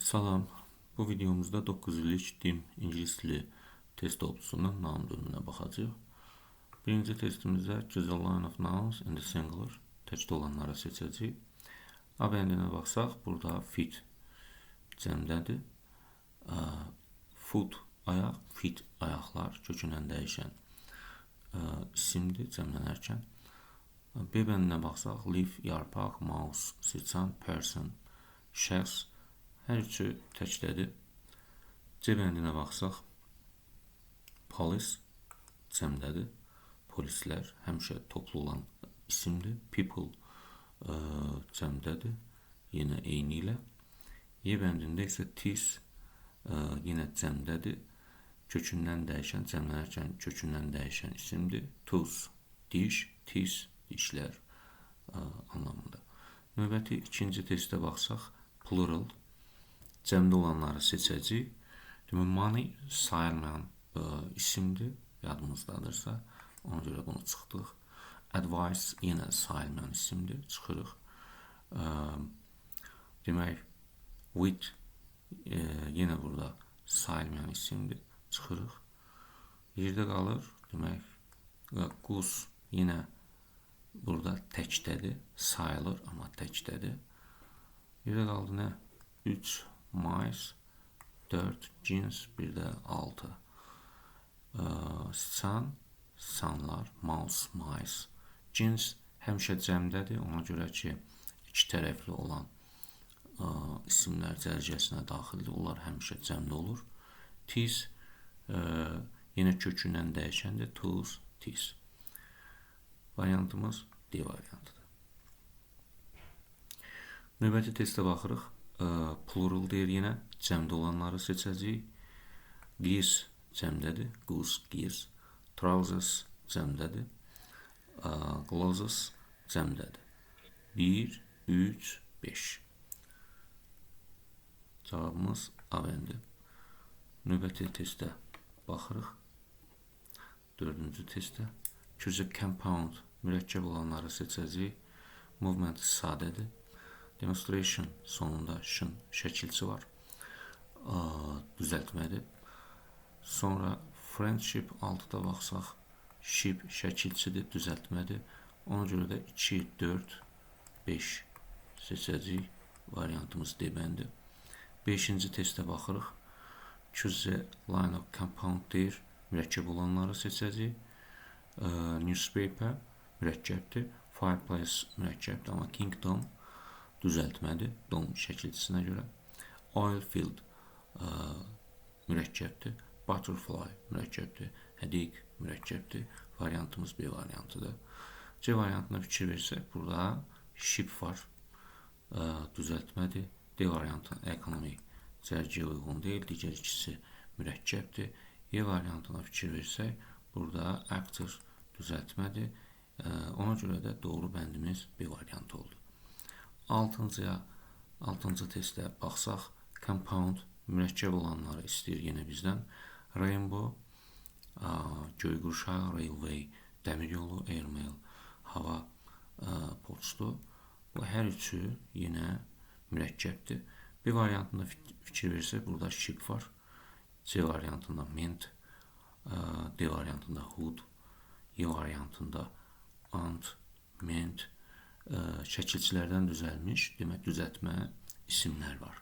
Salam, bu videomuzda 9 illik dim ingilis dili test toplusunun nam bölümünə baxacağıq. Birinci testimizdə choose a line of nouns in the singular təkdə olanları seçəcəyik. A bəndinə baxsaq, burada feet cəmdədir. Foot ayaq, feet ayaqlar kökündən dəyişən isimdir cəmlənərkən. B bəndinə baxsaq, leaf yarpaq, mouse siçan, person şəxs. Hər üçü təkdədir. C bəndinə baxsaq, police cəmdədir. Polislər həmişə toplu olan isimdir. People cəmdədir. Yenə eyni ilə. Y bəndində isə tis yenə cəmdədir. Kökündən dəyişən, cəmlənərkən kökündən dəyişən isimdir. Tooth, diş, tis, dişlər anlamında. Növbəti ikinci testə baxsaq, plural cəmdə olanları seçəcəyik. Demək, money sayılmayan isimdir, yadımızdadırsa, ona görə bunu çıxdıq. Advice yenə sayılmayan isimdir, çıxırıq. Demək, with yenə burada sayılmayan isimdir, çıxırıq. Yerdə qalır, demək, goose yenə burada təkdədir, sayılır, amma təkdədir. Yerdə qaldı nə? 3 mice, 4 jeans, bir də 6 siçan, siçanlar, mouse, mice. Jeans həmişə cəmdədir, ona görə ki, iki tərəfli olan isimlər cərgəsinə daxildir, onlar həmişə cəmdə olur. Tis yenə kökündən dəyişəndir, tooth, tis. Variantımız D variantıdır. Növbəti testə baxırıq. Plural deyir yenə, cəmdə olanları seçəcəyik. Geese cəmdədir, goose, geese. Trousers cəmdədir. Glasses cəmdədir. 1, 3, 5. Cavabımız A bəndi. Növbəti testə baxırıq. Dördüncü testə. Choose a compound, mürəkkəb olanları seçəcəyik. Movement sadədir. Demonstration sonunda şın şəkilçi var. Düzəltmədir. Sonra friendship altıda baxsaq, ship şəkilçidir, düzəltmədir. Ona görə də 2, 4, 5 seçəcəyik. Variantımız D bəndi. 5-ci testə baxırıq. Choose a line of compound deyir. Mürəkkəb olanları seçəcəyik. Newspaper mürəkkəbdir. Fireplace mürəkkəbdir, amma kingdom düzəltmədir, dom şəkilçisinə görə. Oil field mürəkkəbdir. Butterfly mürəkkəbdir. Headache mürəkkəbdir. Variantımız B variantıdır. C variantına fikir versək, burada ship var. Düzəltmədir. D variantı ekonomik cərgəyə uyğun deyil. Digər ikisi mürəkkəbdir. E variantına fikir versək, burada actor düzəltmədir. Ona görə də doğru bəndimiz B variantı oldu. 6-cı testə baxsaq, compound mürəkkəb olanları istəyir yenə bizdən. Rainbow, göyqurşaq, railway, dəmir yolu, airmail, hava poçtu. Bu hər üçü yenə mürəkkəbdir. B variantında fikir versək, burada ship var. C variantında mint, D variantında hood, E variantında ant, mint, şəkilçilərdən düzəlmiş, demək, düzəltmə isimlər var.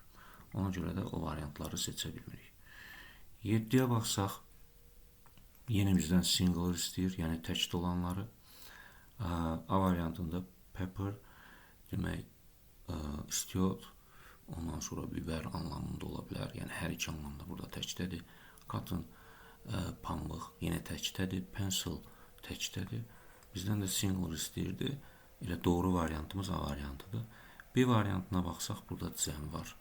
Ona görə də o variantları seçə bilmirik. 7-yə baxsaq, yenə bizdən singular istəyir, yəni təkdə olanları. A variantında pepper, demək, istiot, ondan sonra biber anlamında ola bilər. Yəni, hər iki anlamda burada təkdədir. Cotton, pambıq, yenə təkdədir. Pencil, təkdədir. Bizdən də singular istəyirdi. Elə doğru variantımız A variantıdır. B variantına baxsaq, burada cəm var.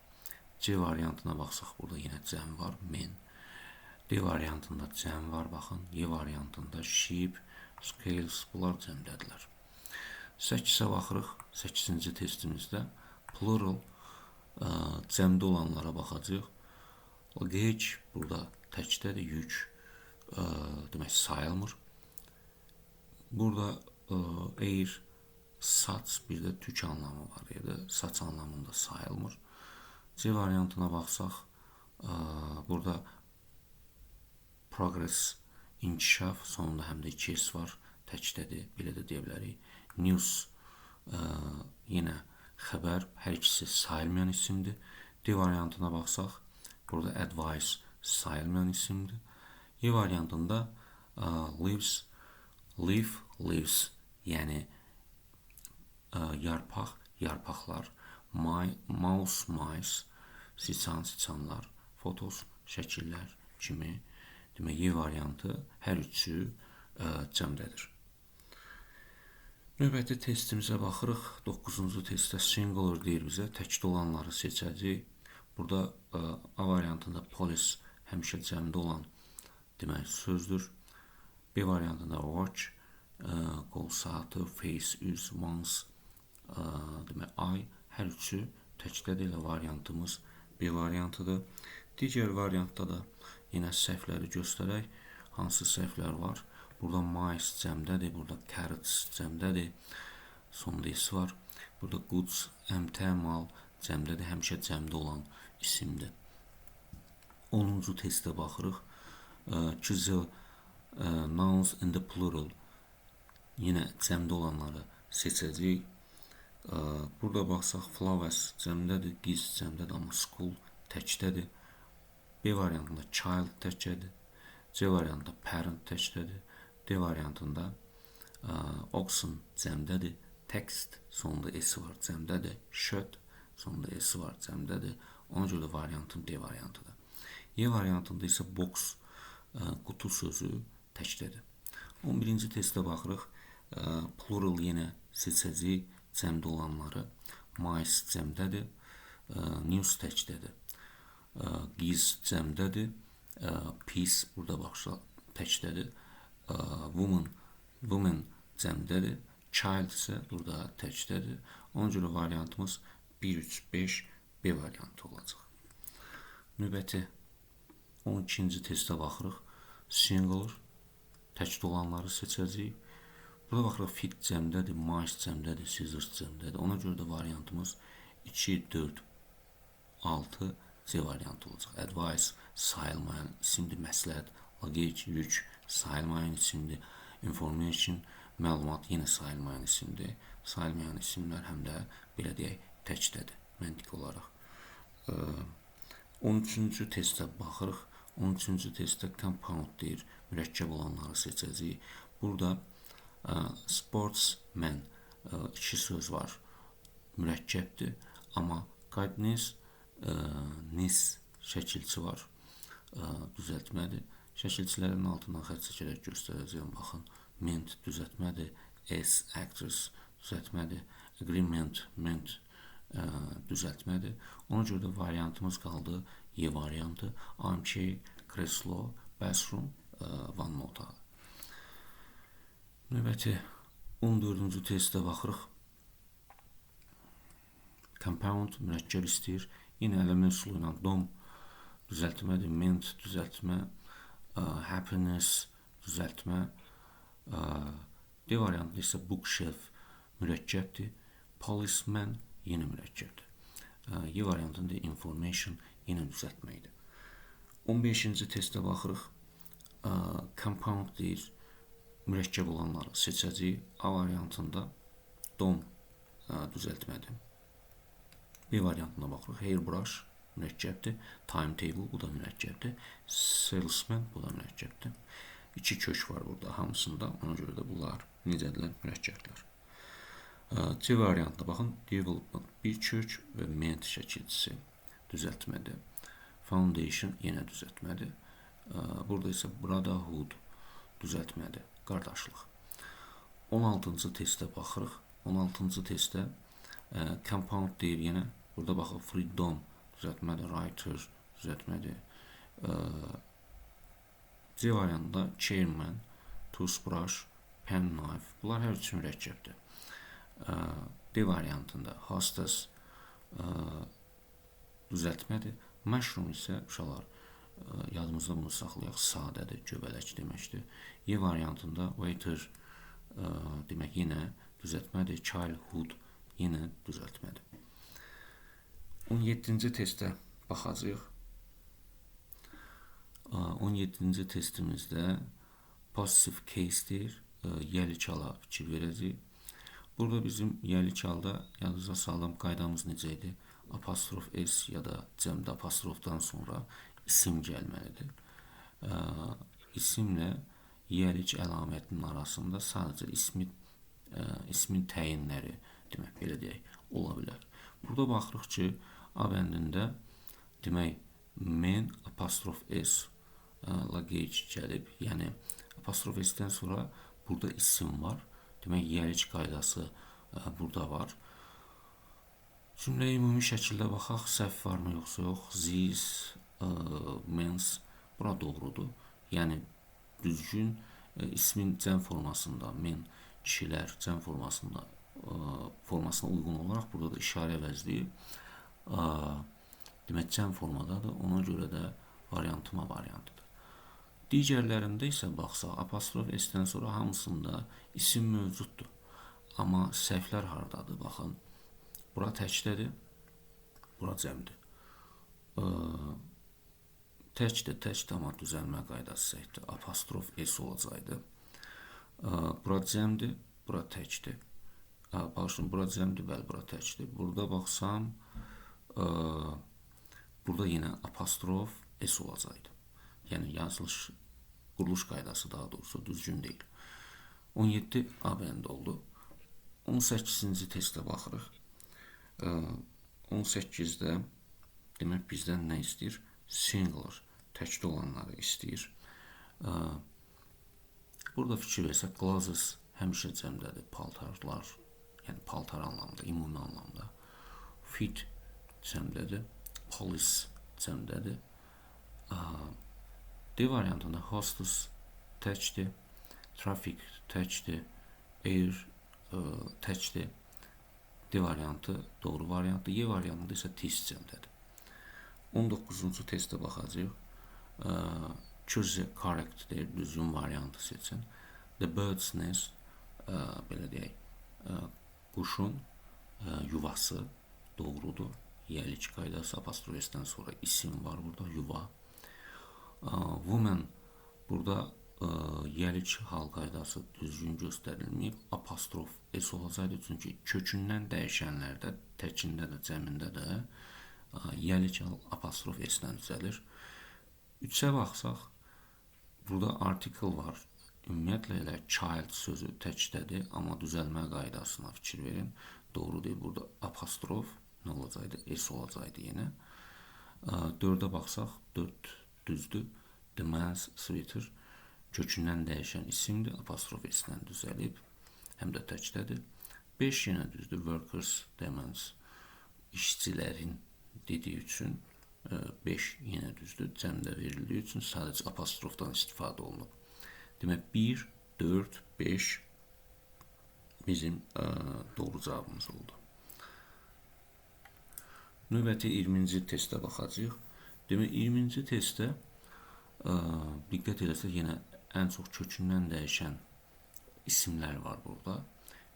C variantına baxsaq, burada yenə cəm var, men. D variantında cəm var, baxın. E variantında sheep, scales, bunlar cəmdədirlər. 8-ə baxırıq, 8-ci testimizdə. Plural, cəmdə olanlara baxacaq. Luggage, burada təkdədir, yük, demək, sayılmır. Burada air, saç, bir də tük anlamı var, ya da saç anlamında sayılmır. C C variantına baxsaq, burada progress, inkişaf, sonunda həm də 2S var, təkdədir, belə də deyə bilərik. News, yenə xəbər, hər ikisi sayılmayan isimdir. D variantına baxsaq, burada advice sayılmayan isimdir. E variantında leaves, leaves, yəni yarpaq, yarpaqlar, mouse, mice, siçan, siçanlar, photos, şəkillər kimi. Demək, Y variantı hər üçü cəmdədir. Növbəti testimizə baxırıq. 9-cu testdə singular deyir bizə, təkdə olanları seçəcəyik. Burada A variantında police həmişə cəmdə olan demək sözdür. B variantında watch, qol saatı, face, üz, once, demək ay, hər üçü təkdədir. Elə variantımız B variantıdır. Digər variantda da yenə səhvləri göstərək. Hansı səhvlər var? Burada mice cəmdədir, burada carrots cəmdədir, sonda S var. Burada goods, əmtə, mal cəmdədir, həmişə cəmdə olan isimdir. 10-cu testə baxırıq. Choose nouns in the plural. Yenə cəmdə olanları seçəcəyik. Burada baxsaq, flowers cəmdədir, giz cəmdədir, amma school təkdədir. B variantında child təkdədir. C variantında parent təkdədir. D variantında oxen cəmdədir. Text, sonunda S var, cəmdədir. Shirt, sonunda S var, cəmdədir. Ona görə variantım D variantıdır. Y variantında isə box, qutu sözü təkdədir. 11-ci testə baxırıq. Plural yenə seçəcəyik cəmdə olanları. Mice cəmdədir. News təkdədir. Giz cəmdədir. Peace burada baxsaq təkdədir. Woman cəmdədir. Child isə burada təkdədir. Ona görə variantımız 1, 3, 5 B variantı olacaq. Növbəti 12-ci testə baxırıq. Singular, təkdə olanları seçəcəyik. Burada baxırıq, fit cəmdədir, mice cəmdədir, scissors cəmdədir. Ona görə də variantımız 2, 4, 6 C variantı olacaq. Advice sayılmayan isimdir, məsləhət, luggage, yük sayılmayan isimdir, information, məlumat yenə sayılmayan isimdir. Sayılmayan isimlər həm də belə deyək təkdədir məntiq olaraq. 13-cü testə baxırıq. 13-cü testdə compound deyir, mürəkkəb olanları seçəcəyik. Burada sportsman iki söz var, mürəkkəbdir, amma kindness, nis şəkilçi var, düzəltmədir. Şəkilçilərin altından xətt çəkərək göstərəcəyəm, baxın. Ment düzəltmədir, S, actress düzəltmədir, agreement, ment düzəltmədir. Ona görə də variantımız qaldı Y variantı. Armchair, kreslo, bathroom, vanna otağı. Növbəti 14-cü testə baxırıq. Compound mürəkkəb istəyir. Yenə element üsulu ilə dom düzəltmədir, ment düzəltmə, happiness düzəltmə. D variantı isə bookshelf mürəkkəbdir. Policeman yenə mürəkkəbdir. Y variantında information yenə düzəltməkdir. 15-ci testə baxırıq. Compound deyir, mürəkkəb olanları seçəcəyik. A variantında dom düzəltmədir. B variantına baxırıq. Hairbrush mürəkkəbdir. Timetable bu da mürəkkəbdir. Salesman bu da mürəkkəbdir. 2 kök var burada hamısında. Ona görə də bunlar necədirlər? Mürəkkəblər. C variantına baxın. Development bir kök və ment şəkilçisi düzəltmədir. Foundation yenə düzəltmədir. Burada isə brotherhood düzəltmədir. Qardaşlıq. 16-cı testə baxırıq. 16-cı testdə compound deyir yenə. Burada baxın, freedom düzəltmədir, writer düzəltmədir. C variantında chairman, toothbrush, penknife. Bunlar hər üçü mürəkkəbdir. D variantında hostess düzəltmədir. Mushroom isə uşaqlar yadımızda bunu saxlayaq, sadədir, göbələk deməkdir. Y variantında waiter demək yenə düzəltmədir. Childhood yenə düzəltmədir. 17-ci testə baxacağıq. 17-ci testimizdə passive case-dir. Yəli çala fikir verəcəyik. Burada bizim yəli çalda yadınıza salım qaydamız necə idi? Apostrof S ya da cəmdə apostrofdan sonra isim gəlməlidir. İsimlə yəlic əlamətinin arasında sadəcə ismin təyinləri demək, belə deyək, ola bilər. Burada baxırıq ki, A bəndində demək, men apostrof S lagage gəlib, yəni apostrof S-dən sonra burada isim var. Demək, yəlic qaydası burada var. Cümləyə ümumi şəkildə baxaq, səhv varmı yoxsa yox. This, means, bura doğrudur. Yəni, düzgün ismin cəm formasında, men, kişilər cəm formasına uyğun olaraq burada da işarə əvəzləyib. Demək, cəm formadadır, ona görə də variantıma variantıdır. Digərlərində isə baxsaq, apostrof S-dən sonra hamısında isim mövcuddur. Amma səhvlər haradadır, baxın. Bura təkdədir, bura cəmdir. Təkdir, amma düzəlmə qaydası səhvdir. Apostrof S olacaqdır. Bura cəmdir, bura təkdir. Baxın, bura cəmdir, bəli, bura təkdir. Burada baxsam, burada yenə apostrof S olacaqdır. Yəni, yazılış, quruluş qaydası daha doğrusu düzgün deyil. 17 A bəndi oldu. 18-ci testə baxırıq. 18-də demək, bizdən nə istəyir? Singular, təkdə olanları istəyir. Burada fikir versək, clothes həmişə cəmdədir, paltarlar, yəni paltar anlamda, ümumi anlamda. Fit cəmdədir, police cəmdədir. D variantında hostess təkdir, traffic təkdir, air təkdir. D variantı doğru variantdır. Y variantında isə tis cəmdədir. 19-cu testə baxacağıq. Choose correct deyir, düzgün variantı seçin. The bird's nest, belə deyək, quşun yuvası doğrudur. Yəlic qaydası, apostrof S-dən sonra isim var burada, yuva. Woman, burada yəlic hal qaydası düzgün göstərilməyib, apostrof S olacaqdır. Çünki kökündən dəyişənlərdə, təkində də, cəmində də yəlic hal apostrof S-dən düzəlir. 3-ə baxsaq, burada article var. Ümumiyyətlə elə child sözü təkdədir, amma düzəlmə qaydasına fikir verin. Doğru deyil, burada apostrof nə olacaqdı? S olacaqdı yenə. 4-ə baxsaq, 4 düzdür. The man's sweater kökündən dəyişən isimdir, apostrof S-dən düzəlib, həm də təkdədir. 5 yenə düzdür. Workers deməz, işçilərin dediyi üçün 5 yenə düzdür. Cəmdə verildiyi üçün sadəcə apostrofdan istifadə olunub. Demək, 1, 4, 5 bizim doğru cavabımız oldu. Növbəti 20-ci testə baxacağıq. Demək, 20-ci testdə diqqət eləsək, yenə ən çox kökündən dəyişən isimlər var burada.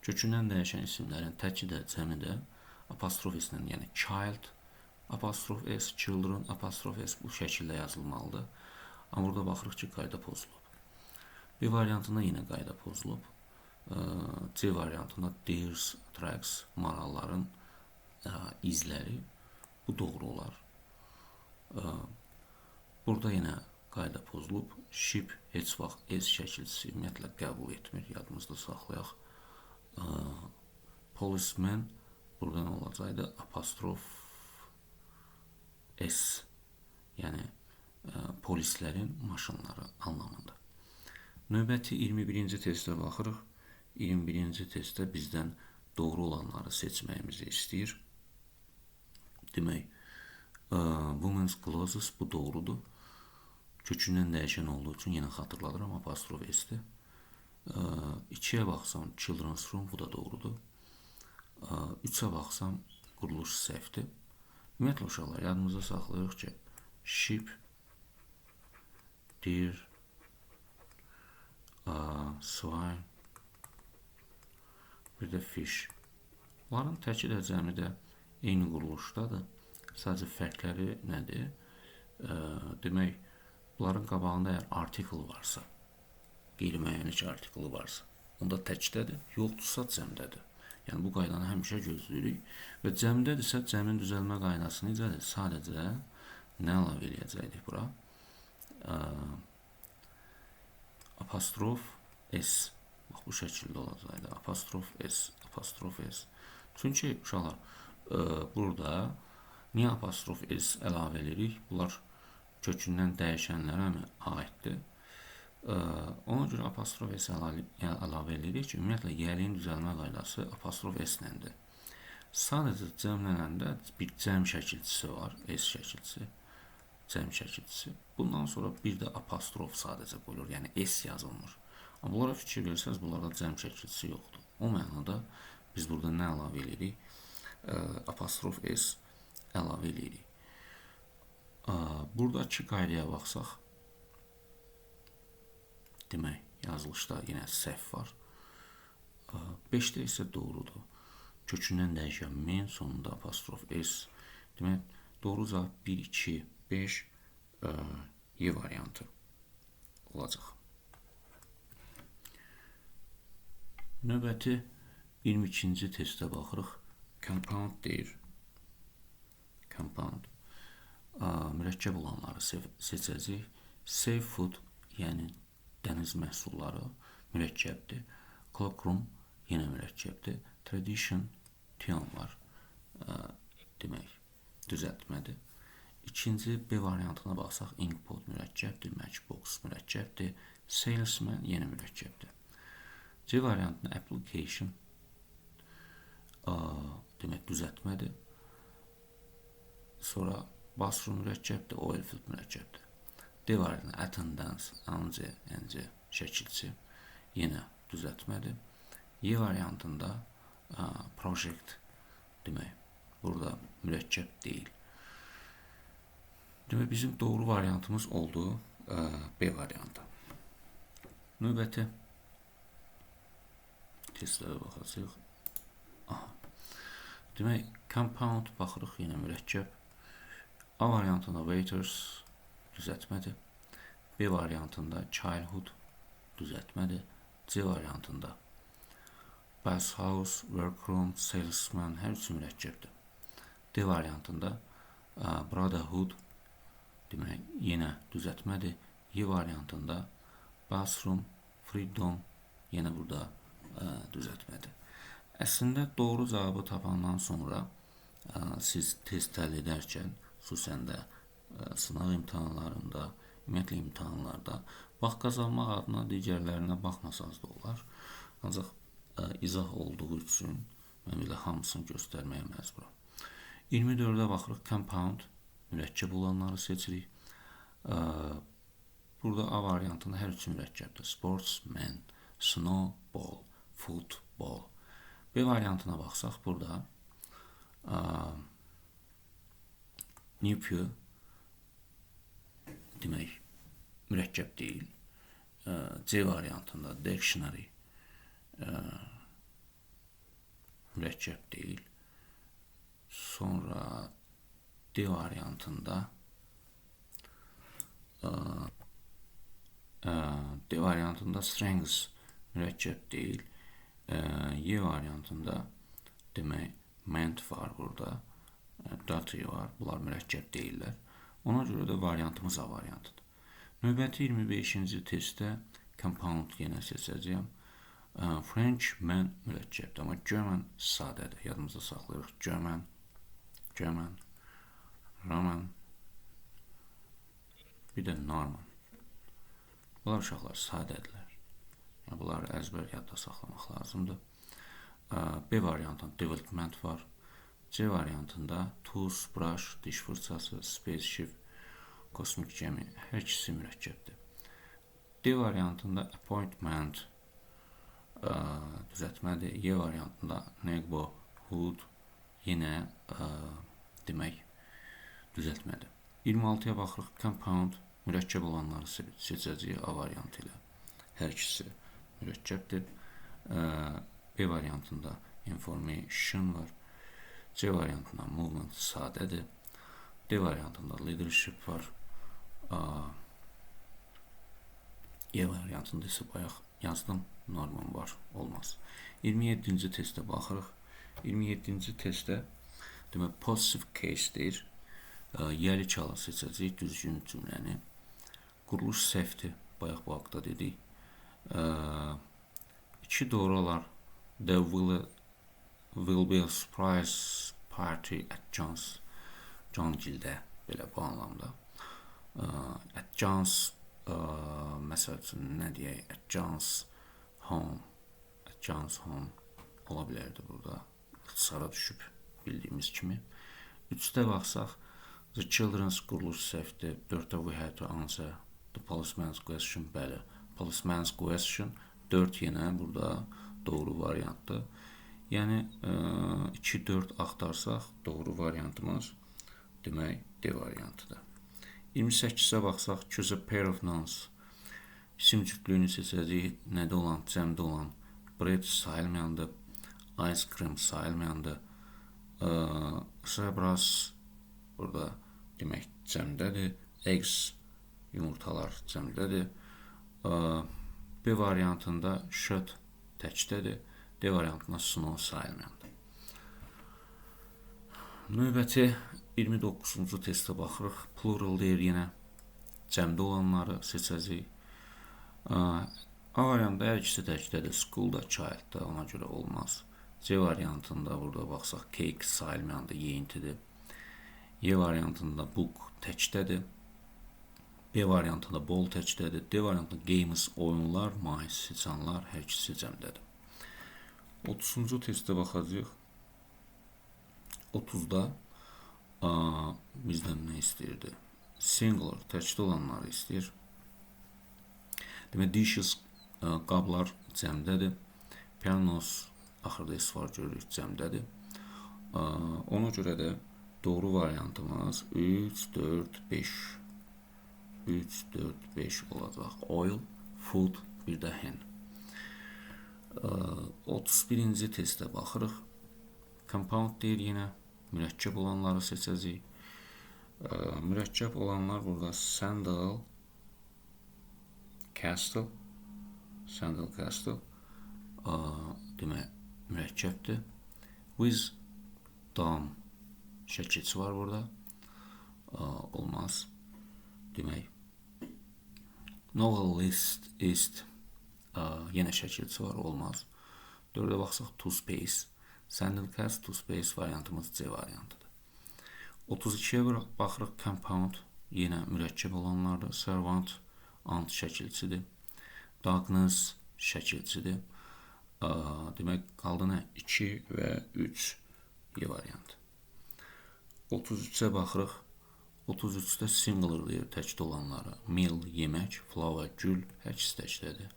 Kökündən dəyişən isimlərin təki də, cəmi də apostrof S-lə, yəni child, apostrof S, children, apostrof S bu şəkildə yazılmalıdır. Amma burada baxırıq ki, qayda pozulub. B variantında yenə qayda pozulub. C variantında deers, tracks, maralların izləri. Bu doğru olar. Burada yenə qayda pozulub. Ship heç vaxt S şəkilçisi ümumiyyətlə qəbul etmir. Yadımızda saxlayaq. Policeman burada nə olacaqdı? Apostrof S. Yəni polislərin maşınları anlamında. Növbəti 21-ci testə baxırıq. 21-ci testdə bizdən doğru olanları seçməyimizi istəyir. Demək, women's clothes bu doğrudur. Kökündən dəyişən olduğu üçün yenə xatırladıram, apostrof S-dir. 2-yə baxsam, children's room bu da doğrudur. 3-ə baxsam, quruluş səhvdir. Ümumiyyətlə, uşaqlar, yadımıza saxlayırıq ki, sheep, deer, swine, bir də fish. Bunların təki də cəmi də eyni quruluşdadır. Sadəcə fərqləri nədir? Demək, bunların qabağında əgər article varsa, qeyri-müəyyənlik artiklı varsa, onda təkdədir, yoxdursa cəmdədir. Yəni bu qaydanı həmişə gözləyirik və cəmdədirsə cəmin düzəlmə qaydası necədir? Sadəcə nə əlavə eləyəcəkdik bura? Apostrof S. Bax bu şəkildə olacaqdı. Apostrof S. Çünki uşaqlar burada niyə apostrof S əlavə edirik? Bunlar kökündən dəyişənlərə aiddir. Ona görə apostrof S əlavə edirik ki, ümumiyyətlə yəliyin düzəlmə qaydası apostrof S ləndir. Sadəcə cəmlənəndə bir cəm şəkilçisi var, S şəkilçisi, cəm şəkilçisi. Bundan sonra bir də apostrof sadəcə qoyulur, yəni S yazılmır. Amma bunlara fikir verirsəz, bunlarda cəm şəkilçisi yoxdur. O mənada biz burada nə əlavə edirik? Apostrof S əlavə edirik. Buradakı qaydaya baxsaq, demək, yazılışda yenə səhv var. 5-də isə doğrudur. Kökündən dəyişən men, sonunda apostrof S. Demək, doğru cavab 1, 2, 5 Y variantı olacaq. Növbəti 22-ci testə baxırıq. Compound deyir. Compound. Mürəkkəb olanları seçəcək. Seafood, yəni dəniz məhsulları mürəkkəbdir. Cloakroom yenə mürəkkəbdir. Tradition, tiyan var. Demək, düzəltmədir. İkinci B variantına baxsaq, inkpot mürəkkəbdir, matchbox mürəkkəbdir. Salesman yenə mürəkkəbdir. C variantına application, demək, düzəltmədir. Sonra bathroom mürəkkəbdir, oilfield mürəkkəbdir. D variantına attendance, NC şəkilçi yenə düzəltmədir. Y variantında project, demək, burada mürəkkəb deyil. Demək, bizim doğru variantımız oldu B variantı. Növbəti testlərə baxacaq. Demək, compound baxırıq, yenə mürəkkəb. A variantında waiters düzəltmədir. B variantında childhood düzəltmədir. C variantında bathhouse, workroom, salesman hər üçü mürəkkəbdir. D variantında brotherhood, demək, yenə düzəltmədir. Y variantında bathroom, freedom, yenə burada düzəltmədir. Əslində doğru cavabı tapandan sonra siz test həll edərkən, xüsusən də sınaq imtahanlarında, ümumiyyətlə imtahanlarda vaxt qazanmaq adına digərlərinə baxmasanız da olar. Ancaq izah olduğu üçün mən belə hamısını göstərməyə məcburam. 24-də baxırıq, compound, mürəkkəb olanları seçirik. Burada A variantında hər üçü mürəkkəbdir. Sportsman, snowball, football. B variantına baxsaq, burada nephew, demək, mürəkkəb deyil. C variantında dictionary mürəkkəb deyil. Sonra D variantında strengths mürəkkəb deyil. Y variantında demək, ment var burada. Daughter var. Bunlar mürəkkəb deyirlər. Ona görə də variantımız A variantıdır. Növbəti 25-ci testdə compound yenə seçəcəyəm. Frenchman mürəkkəbdir, amma German sadədir. Yadımızda saxlayırıq. German, Roman, bir də Norman. Bunlar uşaqlar sadədirlər. Yəni, bunları əzbər yadda saxlamaq lazımdır. B variantında development var. C variantında toothbrush, diş fırçası, spaceship, kosmik gəmi, hər ikisi mürəkkəbdir. D variantında appointment düzəltmədir. Y variantında neighborhood yenə demək, düzəltmədir. 26-ya baxırıq, compound, mürəkkəb olanları seçəcəyik A variantı ilə. Hər ikisi mürəkkəbdir. B variantında information var. C variantında movement sadədir. D variantında leadership var. E variantında isə bayaq yazdım, Norman var, olmaz. 27-ci testə baxırıq. 27-ci testdə demək possessive case deyir. Yəli çalı seçəcəyik düzgün cümləni. Quruluş səhvdir, bayaq bu haqda dedik. 2 doğru olar. There will be a surprise party at John Gildə, belə bu anlamda. At John's məsəl üçün nə deyək? At John's home ola bilərdi burada. İxtisara düşüb bildiyimiz kimi. 3-də baxsaq, the children's quruluş səhvdir. 4-də we had to answer the policeman's question. Bəli, policeman's question 4 yenə burada doğru variantdır. Yəni 2-4 axtarsaq doğru variantımız demək D variantıdır. 28-ə baxsaq, choose a pair of nouns. İsim cütlüyünü seçəcəyik. Nədə olan, cəmdə olan. Bread sayılmayandır. Ice cream sayılmayandır. Zebras burada demək cəmdədir. Eggs, yumurtalar cəmdədir. B variantında shirt təkdədir. D variantında snow sayılmayandır. Növbəti 29-cu testə baxırıq. Plural deyir yenə. Cəmdə olanları seçəcəyik. A variantında hər ikisi təkdədir. School da, child da, ona görə olmaz. C variantında burada baxsaq, cake sayılmayandır, yeyintidir. Y variantında book təkdədir. B variantında ball təkdədir. D variantında games, oyunlar, mais, siçanlar, hər ikisi cəmdədir. 30-cu testə baxacaq. 30-da bizdən nə istəyirdi? Singular, təkdə olanları istəyir. Demək, dishes, qablar cəmdədir. Pianos, axırda S var görürük, cəmdədir. Ona görə də doğru variantımız 3, 4, 5. 3, 4, 5 olacaq. Oil, food, bir də hen. 31-ci testə baxırıq. Compound deyir yenə. Mürəkkəb olanları seçəcəyik. Mürəkkəb olanlar burada sandal, castle. Demək, mürəkkəbdir. Wisdom şəkilçi var burada. Olmaz. Demək, novelist yenə şəkilçi var, olmaz. 4-də baxsaq, toothpaste. Sandalcast, toothpaste variantımız C variantıdır. 32-yə baxırıq, compound, yenə mürəkkəb olanlardır. Servant, ant şəkilçidir. Darkness şəkilçidir. Demək, qaldı nə? 2 və 3 Y variantı. 33-ə baxırıq. 33-də singular deyir, təkdə olanları. Meal, yemək, flower, gül, hər ikisi təkdədir.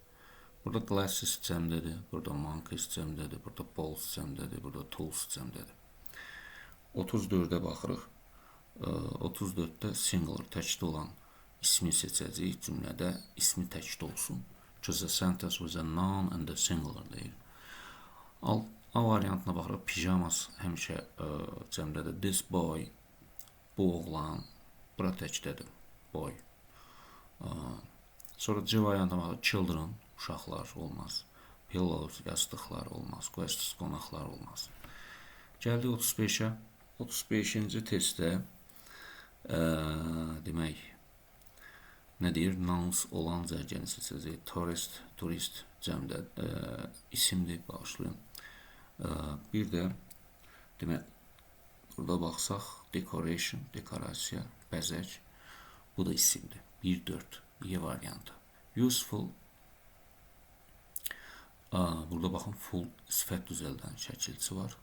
Burada glasses cəmdədir, burada monkeys cəmdədir, burada balls cəmdədir, burada tools cəmdədir. 34-də baxırıq. 34-də singular, təkdə olan ismi seçəcəyik. Cümlədə ismi təkdə olsun. Choose a sentence with a noun and a singular deyir. A variantına baxırıq. Pijamas həmişə cəmdədir. This boy, bu oğlan, bura təkdədir. Boy. Sonra C variantına baxırıq. Children, uşaqlar olmaz. Pillows, yastıqlar olmaz. Guests, qonaqlar olmaz. Gəldik 35-ə. 35-ci testdə demək, nə deyir? Nouns olan cərgəni seçəcək. Tourist, turist cəmdə isimdir, bağışlayın. Bir də demək, burada baxsaq, decoration, dekorasiya, bəzək. Bu da isimdir. 1-4, Y variantı. Useful, burada baxın, full sifət düzəldən şəkilçi var.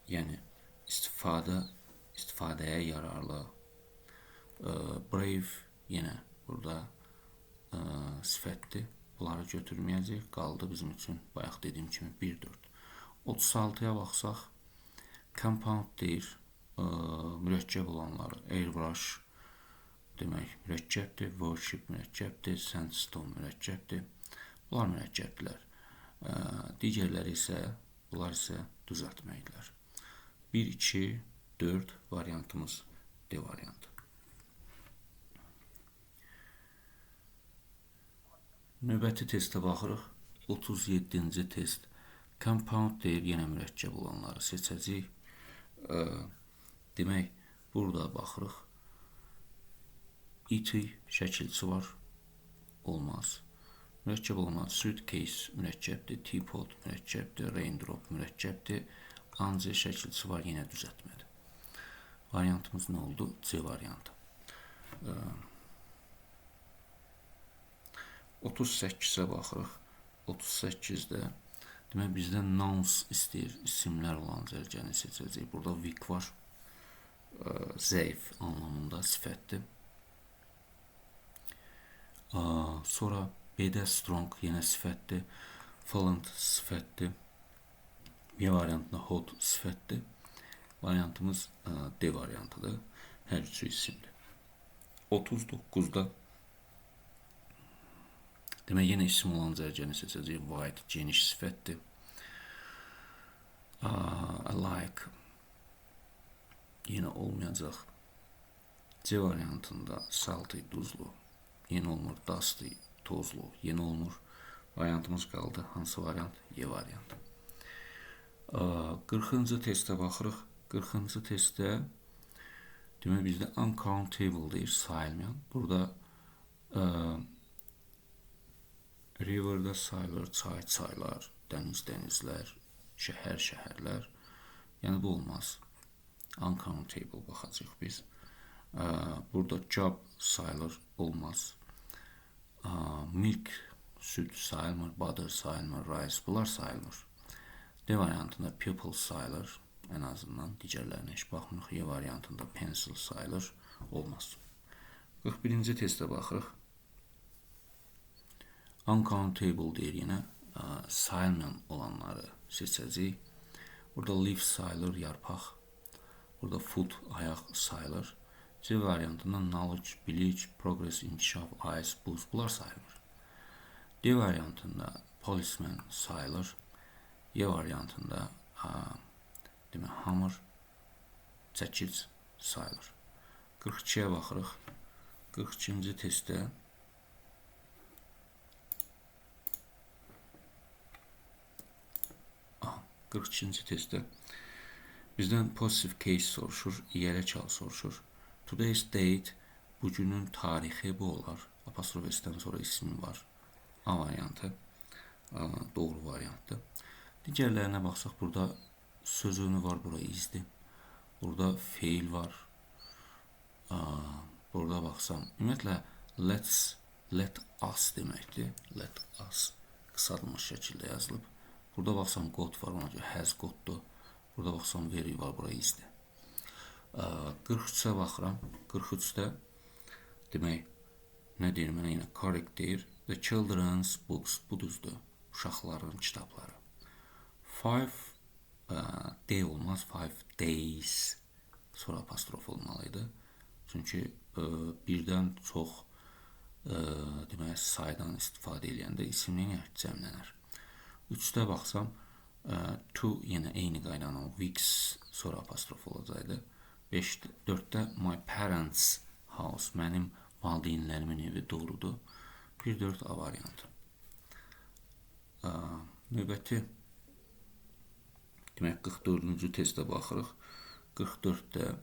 Yəni, istifadəyə yararlı. Brave, yenə burada sifətdir. Bunları götürməyəcək. Qaldı bizim üçün, bayaq dediyim kimi, 1-4. 36-ya baxsaq, compound deyir, mürəkkəb olanları. Airbrush, demək, mürəkkəbdir. Worship mürəkkəbdir. Sandstone mürəkkəbdir. Bunlar mürəkkəbdirlər. Digərləri isə, bunlar isə düzəltməkdirlər. 1-2, 4 variantımız D variantı. Növbəti testə baxırıq. 37-ci test. Compound deyir, yenə mürəkkəb olanları seçəcəyik. Demək, burada baxırıq. E.T. şəkilçisi var. Olmaz. Mürəkkəb olmaz. Suitcase mürəkkəbdir. Teapot mürəkkəbdir. Raindrop mürəkkəbdir. Ancaq şəkilçisi var, yenə düzəltmədi. Variantımız nə oldu? C variantı. 38-ə baxırıq. 38-də demək bizdən nouns istəyir. İsimlər olan cərgəni seçəcəyik. Burada weak var. Zəif anlamında sifətdir. Sonra B-də strong yenə sifətdir. Fluent sifətdir. B variantında hot sifətdir. Variantımız D variantıdır. Hər üçü isimdir. 39-da demək, yenə isim olan cərgəni seçəcəyik. Wide geniş sifətdir. Like yenə olmayacaq. C variantında salty duzlu yenə olmur. Dusty tozlu yenə olmur. Variantımız qaldı. Hansı variant? Y variantı. 40-cı testə baxırıq. 40-cı testdə demək bizdə uncountable deyir, sayılmayan. Burada riverdə sayılır, çaylar, dənizlər, şəhərlər. Yəni bu olmaz. Uncountable baxacaq biz. Burada job sayılır, olmaz. Milk, süt sayılmır, butter sayılmır, rice, bunlar sayılmır. D variantında people sayılır, ən azından digərlərinə heç baxmırıq. Y variantında pencil sayılır, olmaz. 41-ci testə baxırıq. Uncountable deyir yenə, sayılmayan olanları seçəcəyik. Burada leaf sayılır, yarpaq. Burada foot, ayaq sayılır. C variantında knowledge, bilik, progress, inkişaf, ice, buz, bunlar sayılır. D variantında policeman sayılır. Y variantında demək, hammer, çəkic sayılır. 42-yə baxırıq. 42-ci testdə bizdən positive case soruşur, iyələ kal soruşur. Today's date, bugünün tarixi bu olar. Apostrof S-dən sonra ismi var. A variantı doğru variantdır. Digərlərinə baxsaq, burada söz önü var, bura izdir. Burada feil var. Burada baxsam, ümumiyyətlə let us deməkdir. Let us qısadılmış şəkildə yazılıb. Burada baxsam got var, ona görə has gotdur. Burada baxsam very var, bura izdir. 43-ə baxıram. 43-də demək, nə deyir mənə, yenə correct deyir. The children's books, bu düzdür. Uşaqların kitabları. 5 day olmaz, 5 days sonra apostrof olmalıydı. Çünki birdən çox demək, saydan istifadə edəndə isimlə cəmlənər. 3-də baxsam, to yenə eyni qaydanın weeks sonra apostrof olacaqdı. 4-də my parents house, mənim valideynlərimin evi doğrudur. 1-4 A variantı. Növbəti demək, 44-cü testə baxırıq. 44-də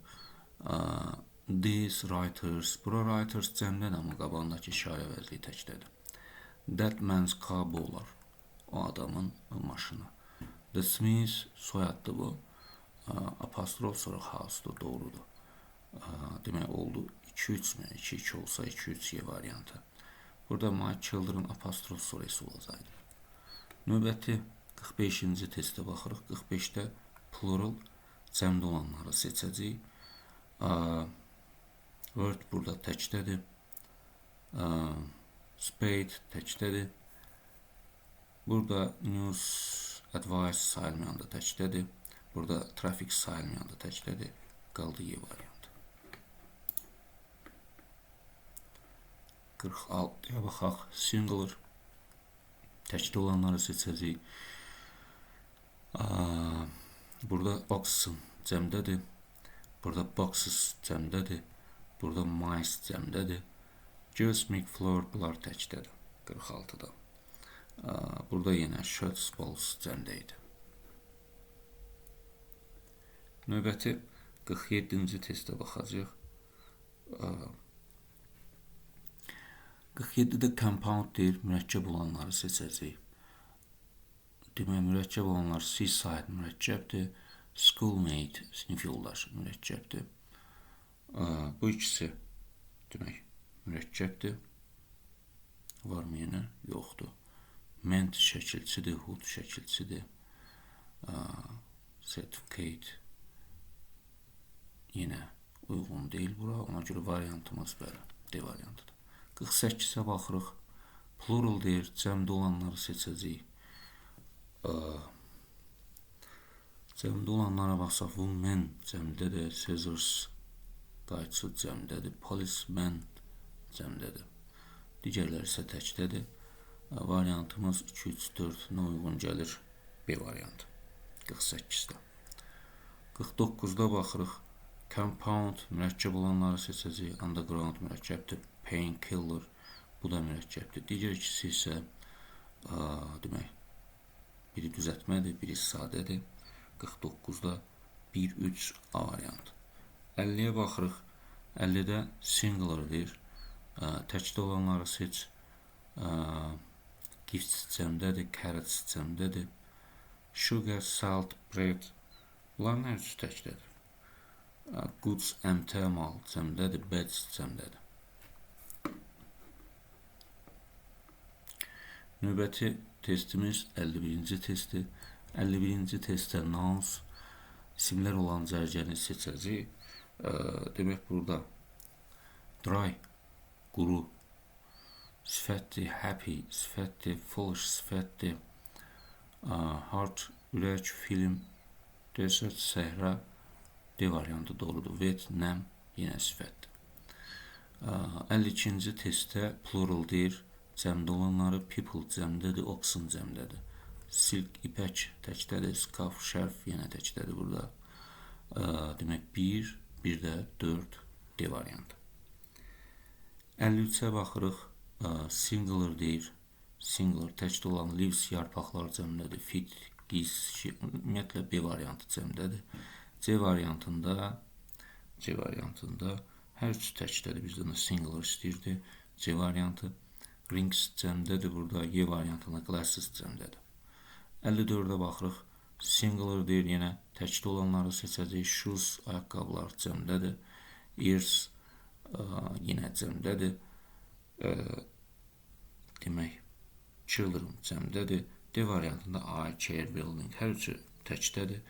these writers, bura writers cəmdən, amma qabağındakı işarə vəzliyi təkdədir. That man's car, bu olar. O adamın maşını. The Smith soyaddır bu. Apostrof sonra house'dur, doğrudur. Demək, oldu 2-3 mü? 2-2 olsa 2-3 Y variantı. Burada my children apostrof sonra S olacaqdı. Növbəti 45-ci testə baxırıq. 45-də plural cəmdə olanları seçəcəyik. Word burada təkdədir. Spade təkdədir. Burada news, advice sayılmayan da təkdədir. Burada traffic sayılmayan da təkdədir. Qaldı Y variantı. 46-ya baxaq. Singular təkdə olanları seçəcəyik. Burada oxygen cəmdədir. Burada boxes cəmdədir. Burada mice cəmdədir. Girls make floor bunlar təkdədir. 46-da. Burada yenə shirts balls cəmdə idi. Növbəti 47-ci testə baxacağıq. 47-də compound deyir, mürəkkəb olanları seçəcəyik. Demək, mürəkkəb olanlar seaside mürəkkəbdir, schoolmate, sinif yoldaşı mürəkkəbdir. Bu ikisi demək, mürəkkəbdir. Varmı yenə? Yoxdur. Ment şəkilçidir, hood şəkilçidir. Certificate yenə uyğun deyil bura. Ona görə variantımız belə, D variantıdır. 48-ə baxırıq. Plural deyir, cəmdə olanları seçəcəyik. Cəmdə olanlara baxsaq, women cəmdədir, scissors qayçı cəmdədir, policeman cəmdədir. Digərləri isə təkdədir. Variantımız 2, 3, 4-nə uyğun gəlir. B variantı. 48-də. 49-da baxırıq. Compound mürəkkəb olanları seçəcəyik. Underground mürəkkəbdir. Painkiller bu da mürəkkəbdir. Digər ikisi isə demək, biri düzəltmədir, biri sadədir. 49-da 1, 3 A variantı. 50-yə baxırıq. 50-də singular deyir. Təkdə olanları seç. Gifts cəmdədir, carrots cəmdədir. Sugar, salt, bread. Bunların hər üçü təkdədir. Goods, əmtə, mal cəmdədir, bads cəmdədir. Növbəti testimiz 51-ci testdir. 51-ci testdə nouns, isimlər olan cərgəni seçəcəyik. Demək, burada dry, quru, sifətdir, happy, sifətdir, foolish, sifətdir, heart, ürək, film, desert, səhra, D variantı doğrudur. Wet, nəm, yenə sifətdir. 52-ci testdə plural deyir, cəmdə olanları people cəmdədir, oxen cəmdədir. Silk, ipək təkdədir, scarf, şərf yenə təkdədir burada. Demək, 1, bir də 4 D variantı. 53-ə baxırıq. Singular deyir. Singular təkdə olan leaves, yarpaqlar cəmdədir. Fit, giz, ümumiyyətlə B variantı cəmdədir. C variantında hər üçü təkdədir. Bizdən də singular istəyirdi. C variantı. Rings cəmdədir burada. Y variantında glasses cəmdədir. 54-ə baxırıq. Singular deyir, yenə təkdə olanları seçəcək. Shoes, ayaqqabılar cəmdədir. Ears yenə cəmdədir. Demək, children cəmdədir. D variantında I, care, building hər üçü təkdədir.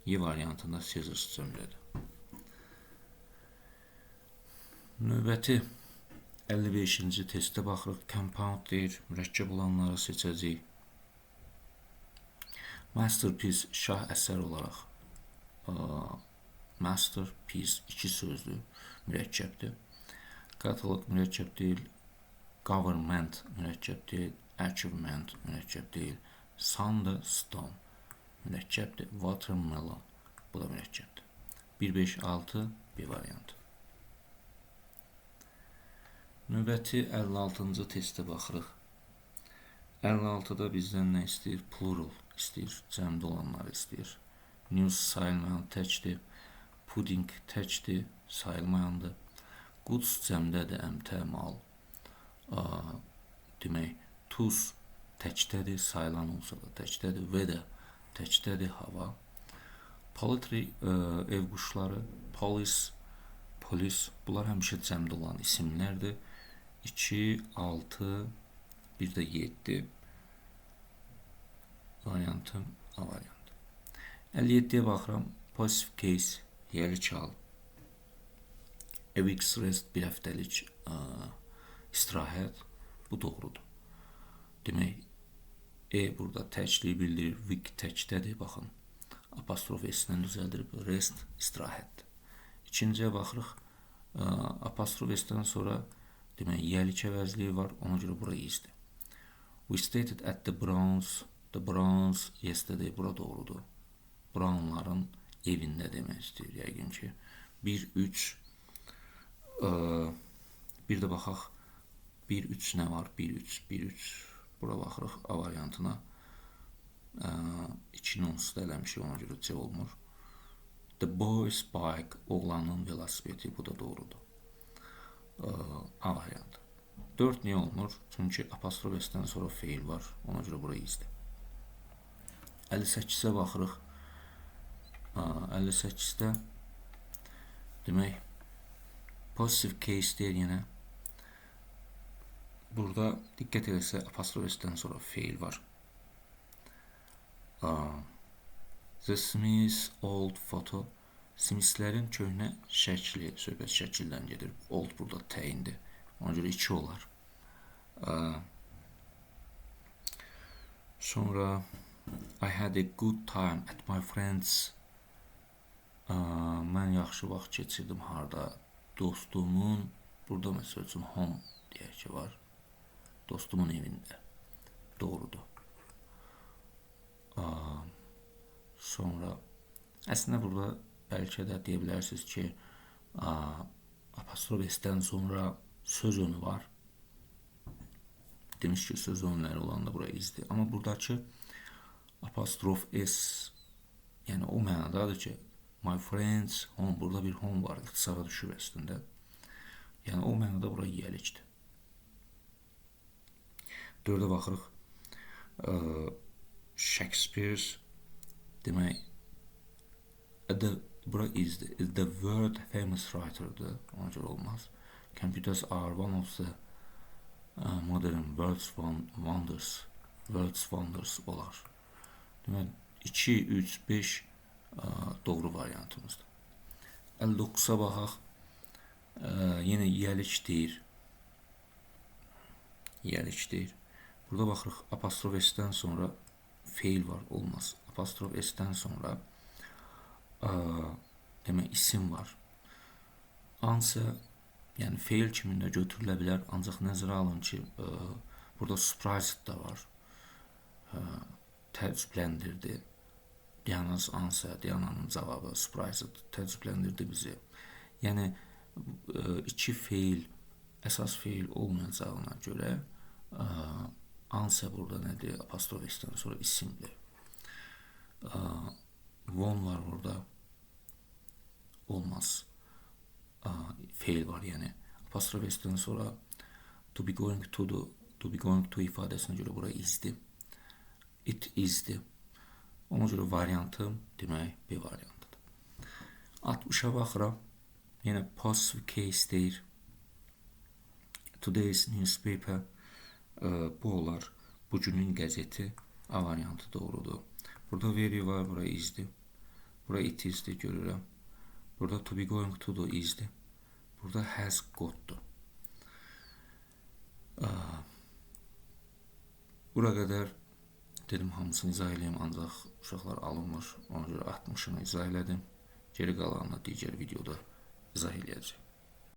Y variantında scissors cəmdədir. Növbəti 55-ci testdə baxırıq. Compound deyir, mürəkkəb olanları seçəcəyik. Masterpiece, şah əsər olaraq. Masterpiece 2 sözlü mürəkkəbdir. Catalog mürəkkəb deyil. Government mürəkkəb deyil. Achievement mürəkkəb deyil. Sandstone mürəkkəbdir. Watermelon bu da mürəkkəbdir. 1, 5, 6 B variantı. Növbəti 56-cı testə baxırıq. 56-da bizdən nə istəyir? Plural istəyir. Cəmdə olanları istəyir. News sayılmayan təkdir. Pudding təkdir. Sayılmayandır. Goods cəmdədir. Əmtə, mal. Demək, tuz təkdədir. Sayılan olsa da təkdədir. Weather təkdədir. Hava. Poultry, ev quşları. Police, polis. Bunlar həmişə cəmdə olan isimlərdir. 2, 6, bir də 7 variantım A variantı. 57-yə baxıram. Passive case, yəli çal. A week's rest, bir həftəlik istirahət. Bu doğrudur. Demək, E burada təkliyi bildirir. Week təkdədir, baxın. Apostrof S-dən düzəldirib. Rest, istirahət. İkinciyə baxırıq. Apostrof S-dən sonra demək, yəlik əvəzliyi var. Ona görə bura izdir. We stayed at the Browns yesterday. Bura doğrudur. Brownların evində demək istəyir. Yəqin ki, 1-3. Bir də baxaq. 1-3 nə var? 1-3. Bura baxırıq A variantına. 2-ni onsuz da eləmişik, ona görə C olmur. The boy's bike, oğlanın velosipedi, bu da doğrudur. A variantı. 4 niyə olmur? Çünki apostrof S-dən sonra feil var. Ona görə bura izdir. 58-ə baxırıq. 58-də demək positive case deyir yenə. Burada diqqət edəsə apostrof S-dən sonra feil var. The Smiths old photo. Smithslərin köhnə şəkli, söhbət şəkildən gedir. Old burada təyindir. Ona görə 2 olar. Sonra I had a good time at my friends. Mən yaxşı vaxt keçirdim harda? Dostumun, burada məsəl üçün home deyək ki var. Dostumun evində. Doğrudur. Sonra əslində burada bəlkə də deyə bilərsiniz ki, apostrof S-dən sonra söz önü var. Demiş ki, söz önləri olanda bura izdir. Amma buradakı apostrof S, yəni o mənadadır ki, my friends, home, burada bir home var, ixtisara düşüb əslində. Yəni o mənada bura yiyəlikdir. 4-ə baxırıq. Shakespeare's, demək, bura izdir. The world famous writer'dır. Ona görə olmaz. Computers are one of the modern world's wonders olar. Demək, 2, 3, 5 doğru variantımızdır. 59-a baxaq. Yenə yiyəlik deyir. Burada baxırıq, apostrof S-dən sonra feil var, olmaz. Apostrof S-dən sonra demək, isim var. Ansa, yəni feil kimində götürülə bilər, ancaq nəzərə alın ki, burada surprised da var. Təəccübləndirdi. Diyanaz ansa, Diyananın cavabı surprised, təəccübləndirdi bizi. Yəni, 2 feil, əsas feil olmayacağına görə ansa burada nədir? Apostrof S-dən sonra isimdir. Won var burada. Olmaz. Feil var, yəni. Apostrof S-dən sonra to be going to ifadəsinə görə bura izdir. It izdir. Ona görə variantım demək B variantıdır. 60-a baxıram. Yenə positive case deyir. Today's newspaper, bu olar. Bugünün qəzeti, A variantı doğrudur. Burada very var, bura izdir. Bura it izdir, görürəm. Burada to be going to da izdir. Burada has gotdur. Bura qədər dedim, hamısını izah eləyəm, ancaq uşaqlar alınmır. Ona görə 60-ını izah elədim. Geri qalanını digər videoda izah eləyəcəm.